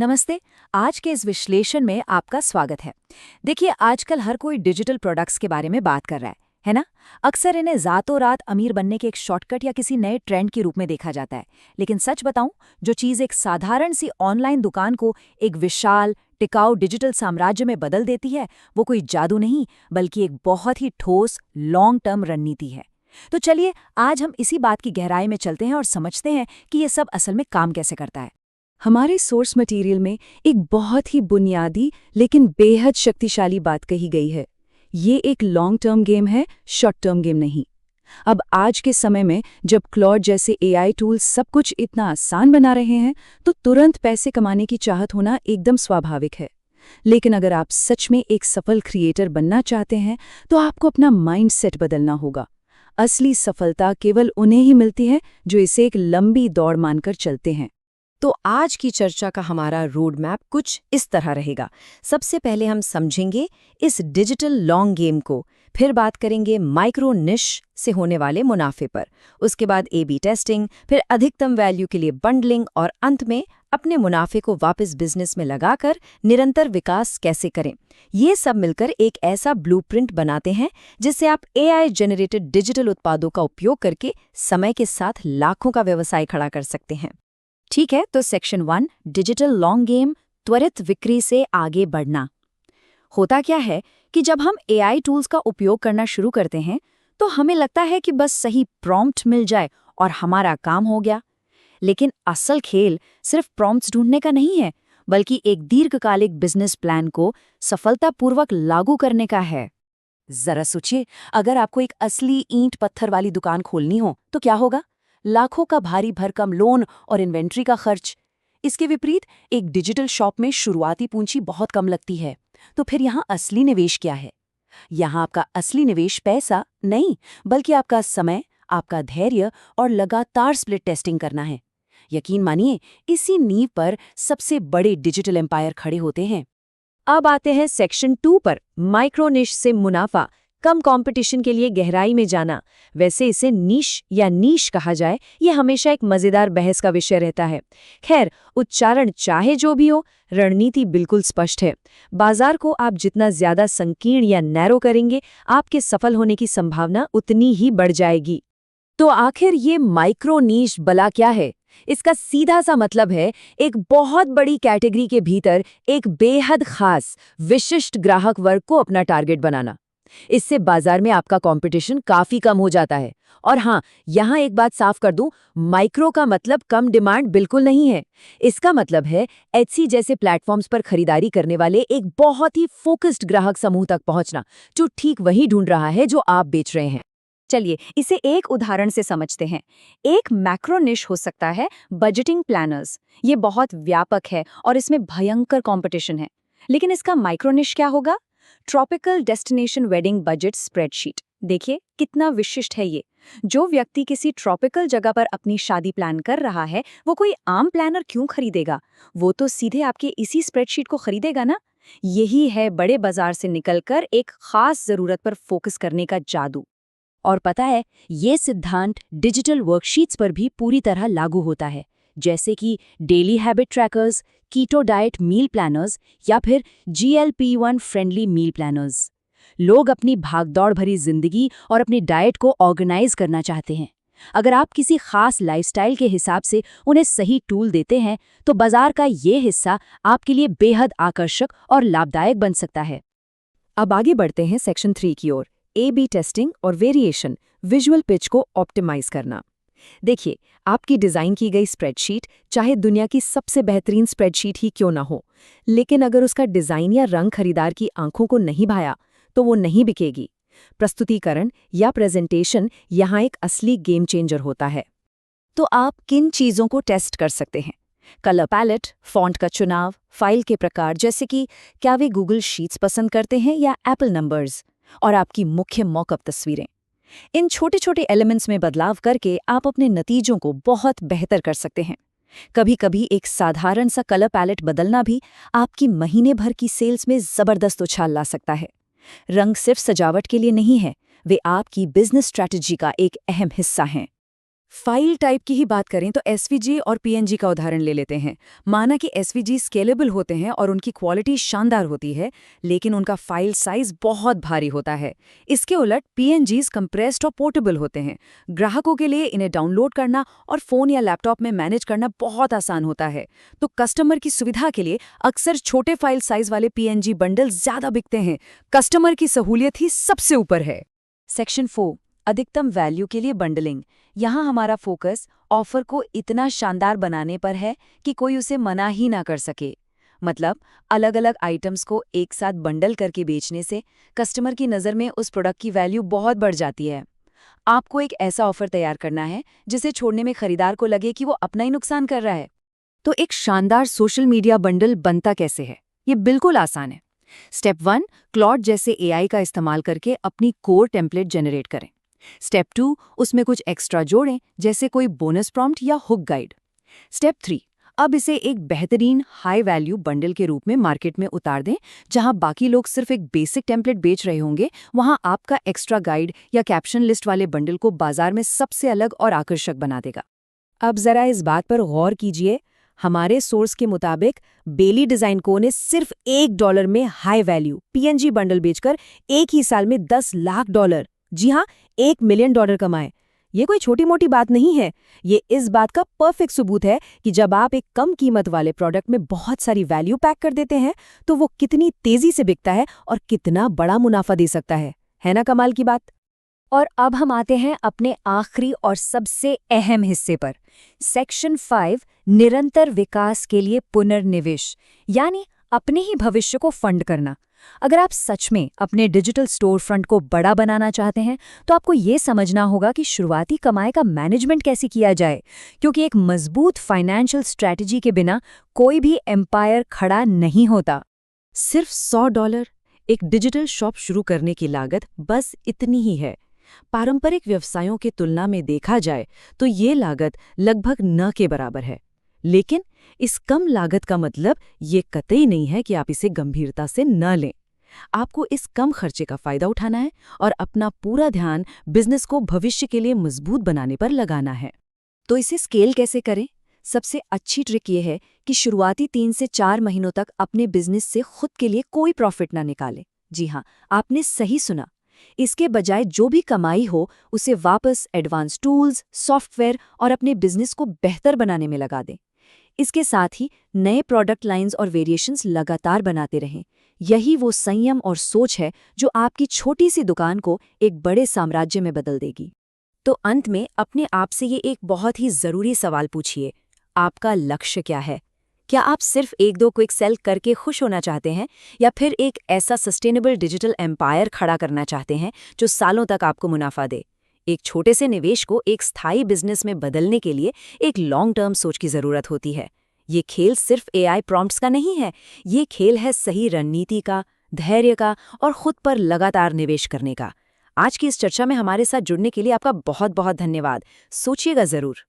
नमस्ते। आज के इस विश्लेषण में आपका स्वागत है। देखिए, आजकल हर कोई डिजिटल प्रोडक्ट्स के बारे में बात कर रहा है ना? अक्सर इन्हें रातों रात अमीर बनने के एक शॉर्टकट या किसी नए ट्रेंड के रूप में देखा जाता है। लेकिन सच बताऊं, जो चीज़ एक साधारण सी ऑनलाइन दुकान को एक विशाल टिकाऊ डिजिटल साम्राज्य में बदल देती है, वो कोई जादू नहीं, बल्कि एक बहुत ही ठोस लॉन्ग टर्म रणनीति है। तो चलिए, आज हम इसी बात की गहराई में चलते हैं और समझते हैं कि ये सब असल में काम कैसे करता है। हमारे सोर्स मटेरियल में एक बहुत ही बुनियादी लेकिन बेहद शक्तिशाली बात कही गई है। ये एक लॉन्ग टर्म गेम है, शॉर्ट टर्म गेम नहीं। अब आज के समय में जब क्लॉड जैसे एआई टूल्स सब कुछ इतना आसान बना रहे हैं, तो तुरंत पैसे कमाने की चाहत होना एकदम स्वाभाविक है। लेकिन अगर आप सच में एक सफल क्रिएटर बनना चाहते हैं, तो आपको अपना माइंडसेट बदलना होगा। असली सफलता केवल उन्हें ही मिलती है जो इसे एक लंबी दौड़ मानकर चलते हैं। तो आज की चर्चा का हमारा रोड मैप कुछ इस तरह रहेगा। सबसे पहले हम समझेंगे इस डिजिटल लॉन्ग गेम को, फिर बात करेंगे माइक्रो निश से होने वाले मुनाफे पर, उसके बाद ए/बी टेस्टिंग, फिर अधिकतम वैल्यू के लिए बंडलिंग और अंत में अपने मुनाफे को वापस बिजनेस में लगाकर निरंतर विकास कैसे करें। ये सब मिलकर एक ऐसा ब्लूप्रिंट बनाते हैं जिससे आप एआई जनरेटेड डिजिटल उत्पादों का उपयोग करके समय के साथ लाखों का व्यवसाय खड़ा कर सकते हैं। ठीक है, तो सेक्शन 1, डिजिटल लॉन्ग गेम, त्वरित बिक्री से आगे बढ़ना। होता क्या है कि जब हम एआई टूल्स का उपयोग करना शुरू करते हैं, तो हमें लगता है कि बस सही प्रॉम्प्ट मिल जाए और हमारा काम हो गया। लेकिन असल खेल सिर्फ प्रॉम्प्ट्स ढूंढने का नहीं है, बल्कि एक दीर्घकालिक बिजनेस प्लान को सफलतापूर्वक लागू करने का है। जरा सोचिए, अगर आपको एक असली ईंट पत्थर वाली दुकान खोलनी हो तो क्या होगा? लाखों का भारी भरकम लोन और इन्वेंट्री का खर्च। इसके विपरीत एक डिजिटल शॉप में शुरुआती पूंजी बहुत कम लगती है। तो फिर यहाँ असली निवेश क्या है? यहाँ आपका असली निवेश पैसा नहीं, बल्कि आपका समय, आपका धैर्य और लगातार स्प्लिट टेस्टिंग करना है। यकीन मानिए, इसी नींव पर सबसे बड़े डिजिटल एम्पायर खड़े होते हैं। अब आते हैं सेक्शन 2 पर, माइक्रो निश से मुनाफा, कम कंपटीशन के लिए गहराई में जाना। वैसे इसे नीश या नीश कहा जाए, ये हमेशा एक मजेदार बहस का विषय रहता है। खैर, उच्चारण चाहे जो भी हो, रणनीति बिल्कुल स्पष्ट है। बाजार को आप जितना ज्यादा संकीर्ण या नैरो करेंगे, आपके सफल होने की संभावना उतनी ही बढ़ जाएगी। तो आखिर ये माइक्रो नीश भला क्या है? इसका सीधा सा मतलब है एक बहुत बड़ी कैटेगरी के भीतर एक बेहद खास विशिष्ट ग्राहक वर्ग को अपना टारगेट बनाना। इससे बाजार में आपका कंपटीशन काफी कम हो जाता है। और हाँ, यहाँ एक बात साफ कर दूं, माइक्रो का मतलब कम डिमांड बिल्कुल नहीं है। इसका मतलब है एटसी जैसे प्लेटफॉर्म्स पर खरीदारी करने वाले एक बहुत ही फोकस्ड ग्राहक समूह तक पहुंचना, जो ठीक वही ढूंढ रहा है जो आप बेच रहे हैं। चलिए, इसे एक उदाहरण से समझते हैं। एक मैक्रो निश हो सकता है बजटिंग प्लानर्स। ये बहुत व्यापक है और इसमें भयंकर कंपटीशन है। लेकिन इसका माइक्रो निश क्या होगा? Tropical destination wedding budget spreadsheet. देखिए कितना विशिष्ट है ये। जो व्यक्ति किसी ट्रॉपिकल जगह पर अपनी शादी प्लान कर रहा है, वो कोई आम प्लानर क्यों खरीदेगा? वो तो सीधे आपके इसी स्प्रेडशीट को खरीदेगा ना। यही है बड़े बाजार से निकलकर एक खास जरूरत पर फोकस करने का जादू। और पता है, ये सिद्धांत डिजिटल वर्कशीट्स पर भी पूरी तरह लागू होता है, जैसे कि daily habit trackers, keto diet meal planners या फिर GLP-1 फ्रेंडली मील प्लानर्स। लोग अपनी भागदौड़ भरी जिंदगी और अपनी डाइट को ऑर्गेनाइज करना चाहते हैं। अगर आप किसी खास लाइफस्टाइल के हिसाब से उन्हें सही टूल देते हैं, तो बाजार का ये हिस्सा आपके लिए बेहद आकर्षक और लाभदायक बन सकता है। अब आगे बढ़ते हैं सेक्शन 3 की ओर, ए/बी टेस्टिंग और वेरिएशन, विजुअल पिच को ऑप्टिमाइज करना। देखिए, आपकी डिजाइन की गई स्प्रेडशीट चाहे दुनिया की सबसे बेहतरीन स्प्रेडशीट ही क्यों ना हो, लेकिन अगर उसका डिजाइन या रंग खरीदार की आंखों को नहीं भाया, तो वो नहीं बिकेगी। प्रस्तुतिकरण या प्रेजेंटेशन यहाँ एक असली गेम चेंजर होता है। तो आप किन चीजों को टेस्ट कर सकते हैं? कलर पैलेट, फॉन्ट का चुनाव, फाइल के प्रकार, जैसे कि क्या वे गूगल शीट्स पसंद करते हैं या एप्पल नंबर्स, और आपकी मुख्य मॉकअप तस्वीरें। इन छोटे छोटे एलिमेंट्स में बदलाव करके आप अपने नतीजों को बहुत बेहतर कर सकते हैं। कभी कभी एक साधारण सा कलर पैलेट बदलना भी आपकी महीने भर की सेल्स में जबरदस्त उछाल ला सकता है। रंग सिर्फ सजावट के लिए नहीं है, वे आपकी बिजनेस स्ट्रैटेजी का एक अहम हिस्सा हैं। फाइल टाइप की ही बात करें तो एसवीजी और पीएनजी का उदाहरण ले लेते हैं। माना कि एसवीजी स्केलेबल होते हैं और उनकी क्वालिटी शानदार होती है, लेकिन उनका फाइल साइज बहुत भारी होता है। इसके उलट पीएनजीज कंप्रेस्ड और पोर्टेबल होते हैं। ग्राहकों के लिए इन्हें डाउनलोड करना और फोन या लैपटॉप में मैनेज करना बहुत आसान होता है। तो कस्टमर की सुविधा के लिए अक्सर छोटे फाइल साइज वाले पीएनजी बंडल ज्यादा बिकते हैं। कस्टमर की सहूलियत ही सबसे ऊपर है। सेक्शन 4 अधिकतम वैल्यू के लिए बंडलिंग। यहाँ हमारा फोकस ऑफर को इतना शानदार बनाने पर है कि कोई उसे मना ही ना कर सके। मतलब अलग अलग आइटम्स को एक साथ बंडल करके बेचने से कस्टमर की नज़र में उस प्रोडक्ट की वैल्यू बहुत बढ़ जाती है। आपको एक ऐसा ऑफर तैयार करना है जिसे छोड़ने में खरीदार को लगे कि वो अपना ही नुकसान कर रहा है। तो एक शानदार सोशल मीडिया बंडल बनता कैसे है? ये बिल्कुल आसान है। स्टेप 1, क्लॉड जैसे एआई का इस्तेमाल करके अपनी कोर टेम्पलेट जनरेट करें। स्टेप 2, उसमें कुछ एक्स्ट्रा जोड़ें, जैसे कोई बोनस प्रॉम्प्ट या हुक गाइड। स्टेप 3, अब इसे एक बेहतरीन हाई वैल्यू बंडल के रूप में मार्केट में उतार दें। जहां बाकी लोग सिर्फ एक बेसिक टेम्पलेट बेच रहे होंगे, वहां आपका एक्स्ट्रा गाइड या कैप्शन लिस्ट वाले बंडल को बाजार में सबसे अलग और आकर्षक बना देगा। अब जरा इस बात पर गौर कीजिए। हमारे सोर्स के मुताबिक बेली डिजाइन को ने सिर्फ $1 में हाई वैल्यू पीएनजी बंडल बेचकर एक ही साल में $10 लाख, जी हाँ, $1 मिलियन कमाए। ये कोई छोटी मोटी बात नहीं है। ये इस बात का परफेक्ट सबूत है कि जब आप एक कम कीमत वाले प्रोडक्ट में बहुत सारी वैल्यू पैक कर देते हैं तो वो कितनी तेजी से बिकता है और कितना बड़ा मुनाफा दे सकता है ना कमाल की बात। और अब हम आते हैं अपने आखिरी और सबसे अहम हिस्से पर। सेक्शन 5 निरंतर विकास के लिए पुनर्निवेश, यानी अपने ही भविष्य को फंड करना। अगर आप सच में अपने डिजिटल स्टोर फ्रंट को बड़ा बनाना चाहते हैं तो आपको ये समझना होगा कि शुरुआती कमाई का मैनेजमेंट कैसे किया जाए, क्योंकि एक मजबूत फाइनेंशियल स्ट्रैटेजी के बिना कोई भी एम्पायर खड़ा नहीं होता। सिर्फ $100 एक डिजिटल शॉप शुरू करने की लागत बस इतनी ही है। पारंपरिक व्यवसायों की तुलना में देखा जाए तो ये लागत लगभग न के बराबर है। लेकिन इस कम लागत का मतलब ये कतई नहीं है कि आप इसे गंभीरता से न लें। आपको इस कम खर्चे का फायदा उठाना है और अपना पूरा ध्यान बिजनेस को भविष्य के लिए मजबूत बनाने पर लगाना है। तो इसे स्केल कैसे करें? सबसे अच्छी ट्रिक ये है कि शुरुआती 3 से 4 महीनों तक अपने बिजनेस से खुद के लिए कोई प्रॉफिट ना निकालें। जी हाँ, आपने सही सुना। इसके बजाय जो भी कमाई हो उसे वापस एडवांस टूल्स, सॉफ्टवेयर और अपने बिजनेस को बेहतर बनाने में लगा दें। इसके साथ ही नए प्रोडक्ट लाइंस और वेरिएशंस लगातार बनाते रहें। यही वो संयम और सोच है जो आपकी छोटी सी दुकान को एक बड़े साम्राज्य में बदल देगी। तो अंत में अपने आप से ये एक बहुत ही ज़रूरी सवाल पूछिए, आपका लक्ष्य क्या है? क्या आप सिर्फ 1-2 क्विक सेल करके खुश होना चाहते हैं, या फिर एक ऐसा सस्टेनेबल डिजिटल एम्पायर खड़ा करना चाहते हैं जो सालों तक आपको मुनाफा दे? एक छोटे से निवेश को एक स्थायी बिजनेस में बदलने के लिए एक लॉन्ग टर्म सोच की ज़रूरत होती है। ये खेल सिर्फ एआई प्रॉम्प्ट्स का नहीं है, ये खेल है सही रणनीति का, धैर्य का और खुद पर लगातार निवेश करने का। आज की इस चर्चा में हमारे साथ जुड़ने के लिए आपका बहुत बहुत धन्यवाद। सोचिएगा ज़रूर।